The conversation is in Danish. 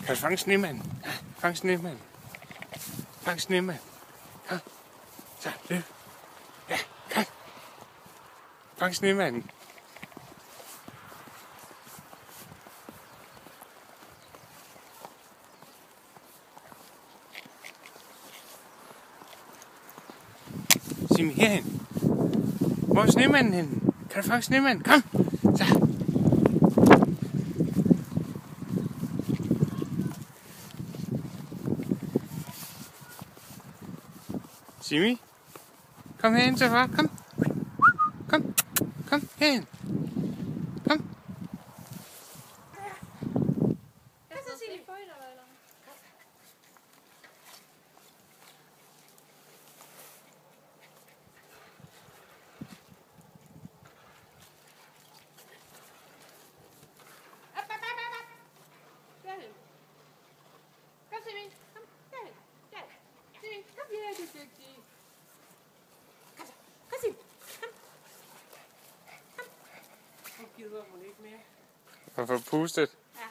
Kan du fange snemanden? Ja, fang snemanden. Fang snemanden. Kom. Så, løb. Ja, kom. Fang snemanden. Simi, herhen. Hvor er snemanden henne? Kan du fange snemanden? Kom. Så. Simi, kom herhen så far. Kom. Kom. Kom herhen. Kom. Jeg skal se lidt på hende, eller? Derhen. Kom, Simi. Kom, derhen. Der. Simi, kom her, du er dygtig. Kom så. Kom, Simi. Kom. Kom. Nu gider hun ikke mere. Og få pustet. Ja.